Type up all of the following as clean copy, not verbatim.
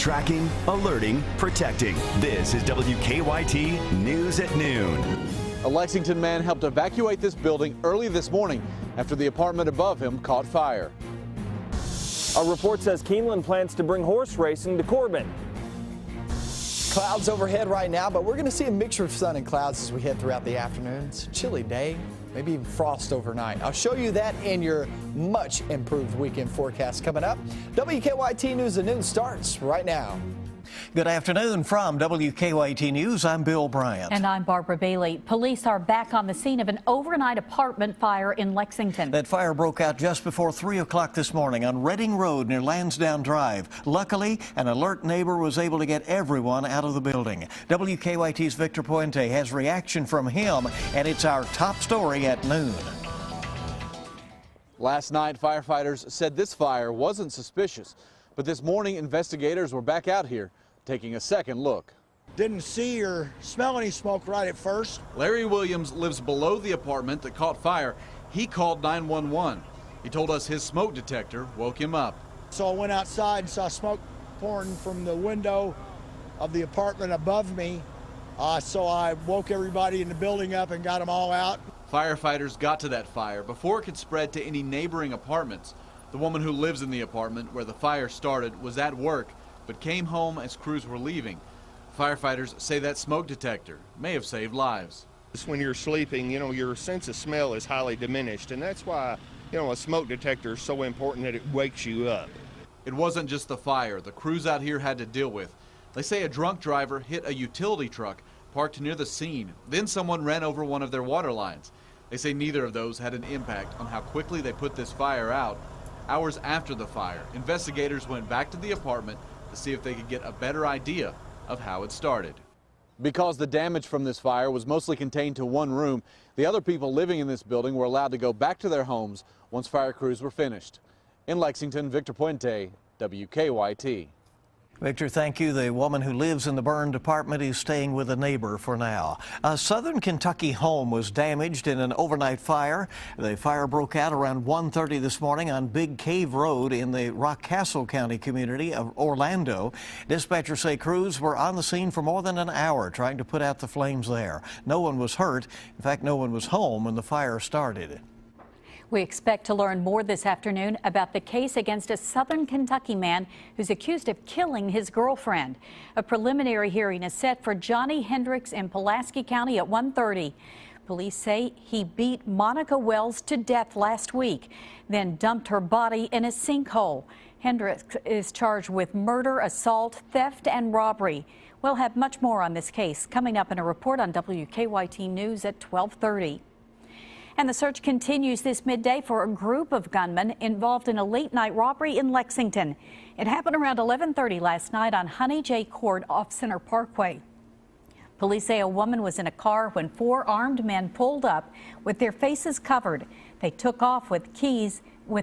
Tracking, alerting, protecting. This is WKYT News at Noon. A Lexington man helped evacuate this building early this morning after the apartment above him caught fire. A report says Keeneland plans to bring horse racing to Corbin. Clouds overhead right now, but we're going to see a mixture of sun and clouds as we head throughout the afternoon. It's a chilly day, maybe even frost overnight. I'll show you that in your much improved weekend forecast coming up. WKYT News at Noon starts right now. Good afternoon from WKYT News. I'm Bill Bryant. And I'm Barbara Bailey. Police are back on the scene of an overnight apartment fire in Lexington. That fire broke out just before 3 o'clock this morning on Reading Road near Lansdowne Drive. Luckily, an alert neighbor was able to get everyone out of the building. WKYT's Victor Puente has reaction from him, and it's our top story at noon. Last night, firefighters said this fire wasn't suspicious, but this morning, investigators were back out here taking a second look. Didn't see or smell any smoke right at first. Larry Williams lives below the apartment that caught fire. He called 911. He told us his smoke detector woke him up. So I went outside and saw smoke pouring from the window of the apartment above me. So I woke everybody in the building up and got them all out. Firefighters got to that fire before it could spread to any neighboring apartments. The woman who lives in the apartment where the fire started was at work, but came home as crews were leaving. Firefighters say that smoke detector may have saved lives. When you're sleeping, your sense of smell is highly diminished, and that's why, a smoke detector is so important that it wakes you up. It wasn't just the fire the crews out here had to deal with. They say a drunk driver hit a utility truck parked near the scene. Then someone ran over one of their water lines. They say neither of those had an impact on how quickly they put this fire out. Hours after the fire, investigators went back to the apartment to see if they could get a better idea of how it started. Because the damage from this fire was mostly contained to one room, the other people living in this building were allowed to go back to their homes once fire crews were finished. In Lexington, Victor Puente, WKYT. Victor, thank you. The woman who lives in the burned apartment is staying with a neighbor for now. A southern Kentucky home was damaged in an overnight fire. The fire broke out around 1:30 this morning on Big Cave Road in the Rockcastle County community of Orlando. Dispatchers say crews were on the scene for more than an hour trying to put out the flames there. No one was hurt. In fact, no one was home when the fire started. We expect to learn more this afternoon about the case against a southern Kentucky man who's accused of killing his girlfriend. A preliminary hearing is set for Johnny Hendricks in Pulaski County at 1:30. Police say he beat Monica Wells to death last week, then dumped her body in a sinkhole. Hendricks is charged with murder, assault, theft, and robbery. We'll have much more on this case coming up in a report on WKYT News at 12:30. And the search continues this midday for a group of gunmen involved in a late-night robbery in Lexington. It happened around 11:30 last night on Honey J Court off Center Parkway. Police say a woman was in a car when 4 armed men pulled up with their faces covered. They took off with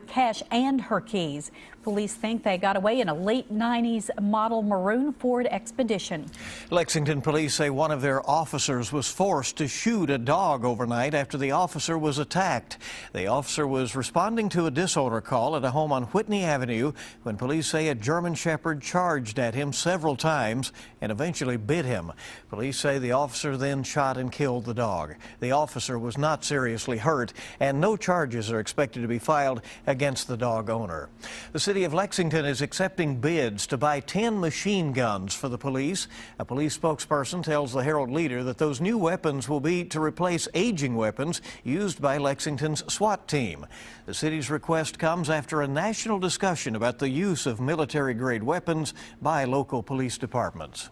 cash and her keys. Police think they got away in a late 90s model maroon Ford Expedition. Lexington police say one of their officers was forced to shoot a dog overnight after the officer was attacked. The officer was responding to a disorder call at a home on Whitney Avenue when police say a German Shepherd charged at him several times and eventually bit him. Police say the officer then shot and killed the dog. The officer was not seriously hurt, and no charges are expected to be filed against the dog owner. The city of Lexington is accepting bids to buy 10 machine guns for the police. A police spokesperson tells the Herald Leader that those new weapons will be to replace aging weapons used by Lexington's SWAT team. The city's request comes after a national discussion about the use of military-grade weapons by local police departments.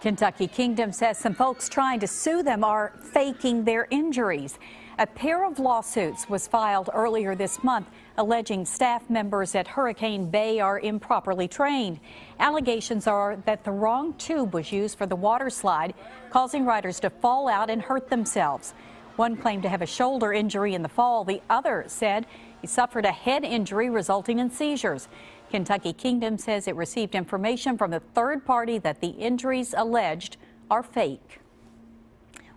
Kentucky Kingdom says some folks trying to sue them are faking their injuries. A pair of lawsuits was filed earlier this month alleging staff members at Hurricane Bay are improperly trained. Allegations are that the wrong tube was used for the water slide, causing riders to fall out and hurt themselves. One claimed to have a shoulder injury in the fall. The other said he suffered a head injury resulting in seizures. Kentucky Kingdom says it received information from a third party that the injuries alleged are fake.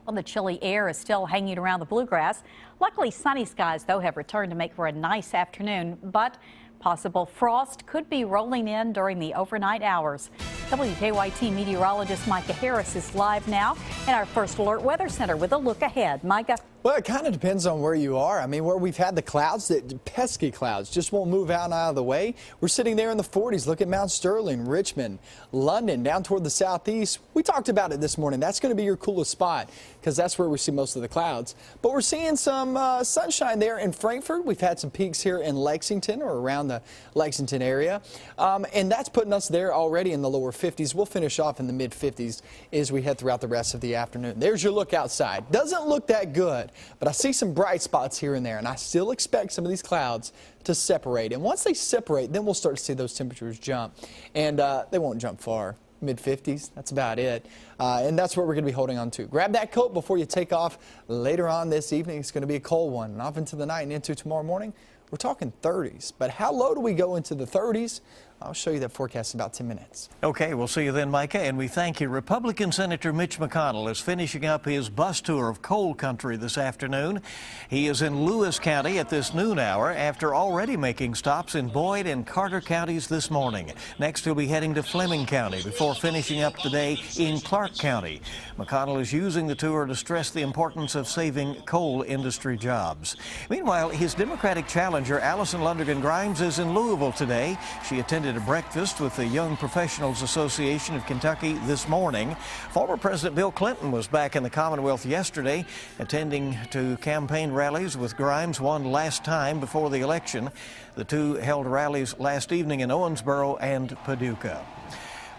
Well, the chilly air is still hanging around the bluegrass. Luckily, sunny skies, though, have returned to make for a nice afternoon, but Possible frost could be rolling in during the overnight hours. WKYT meteorologist Micah Harris is live now in our First Alert Weather Center with a look ahead. Micah. Well, it kind of depends on where you are. I mean, where we've had the clouds, that pesky clouds, just won't move out of the way. We're sitting there in the 40s. Look at Mount Sterling, Richmond, London, down toward the southeast. We talked about it this morning. That's going to be your coolest spot because that's where we see most of the clouds. But we're seeing some sunshine there in Frankfurt. We've had some peaks here in Lexington or around the Lexington area. And that's putting us there already in the lower 50s. We'll finish off in the mid 50s as we head throughout the rest of the afternoon. There's your look outside. Doesn't look that good. But I see some bright spots here and there, and I still expect some of these clouds to separate. And once they separate, then we'll start to see those temperatures jump. And they won't jump far. Mid-50s, that's about it. And that's what we're going to be holding on to. Grab that coat before you take off later on this evening. It's going to be a cold one. And off into the night and into tomorrow morning, we're talking 30s. But how low do we go into the 30s? I'll show you that forecast in about 10 minutes. Okay, we'll see you then, Micah, and we thank you. Republican Senator Mitch McConnell is finishing up his bus tour of coal country this afternoon. He is in Lewis County at this noon hour after already making stops in Boyd and Carter counties this morning. Next, he'll be heading to Fleming County before finishing up the day in Clark County. McConnell is using the tour to stress the importance of saving coal industry jobs. Meanwhile, his Democratic challenger, Allison Lundergan Grimes, is in Louisville today. She attended a breakfast with the Young Professionals Association of Kentucky this morning. Former President Bill Clinton was back in the Commonwealth yesterday, attending to campaign rallies with Grimes one last time before the election. The two held rallies last evening in Owensboro and Paducah.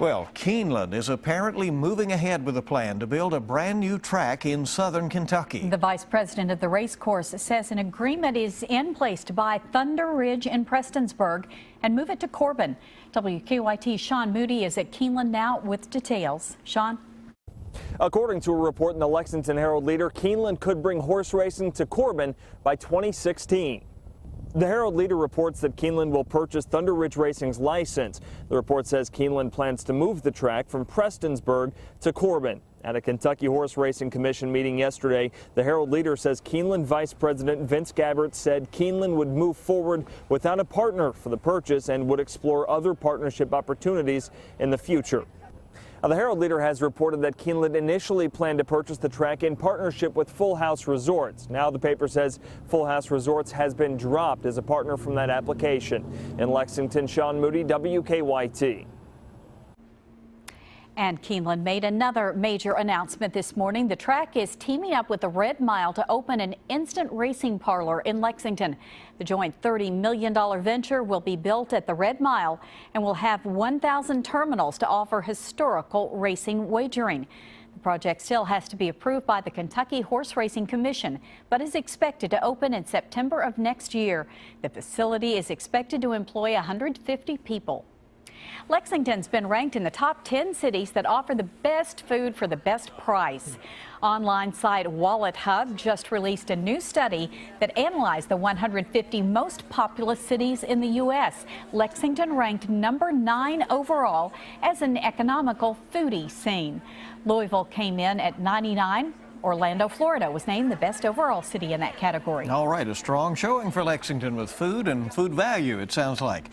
Well, Keeneland is apparently moving ahead with a plan to build a brand new track in southern Kentucky. The vice president of the race course says an agreement is in place to buy Thunder Ridge in Prestonsburg and move it to Corbin. WKYT's Sean Moody is at Keeneland now with details. Sean? According to a report in the Lexington Herald-Leader, Keeneland could bring horse racing to Corbin by 2016. The Herald-Leader reports that Keeneland will purchase Thunder Ridge Racing's license. The report says Keeneland plans to move the track from Prestonsburg to Corbin. At a Kentucky Horse Racing Commission meeting yesterday, the Herald-Leader says Keeneland Vice President Vince Gabbert said Keeneland would move forward without a partner for the purchase and would explore other partnership opportunities in the future. Now, the Herald-Leader has reported that Keeneland initially planned to purchase the track in partnership with Full House Resorts. Now the paper says Full House Resorts has been dropped as a partner from that application. In Lexington, Sean Moody, WKYT. And Keeneland made another major announcement this morning. The track is teaming up with the Red Mile to open an instant racing parlor in Lexington. The joint $30 million venture will be built at the Red Mile and will have 1,000 terminals to offer historical racing wagering. The project still has to be approved by the Kentucky Horse Racing Commission, but is expected to open in September of next year. The facility is expected to employ 150 people. Lexington's been ranked in the top 10 cities that offer the best food for the best price. Online site Wallet Hub just released a new study that analyzed the 150 most populous cities in the U.S. Lexington ranked number 9 overall as an economical foodie scene. Louisville came in at 99. Orlando, Florida was named the best overall city in that category. All right, a strong showing for Lexington with food and food value, it sounds like.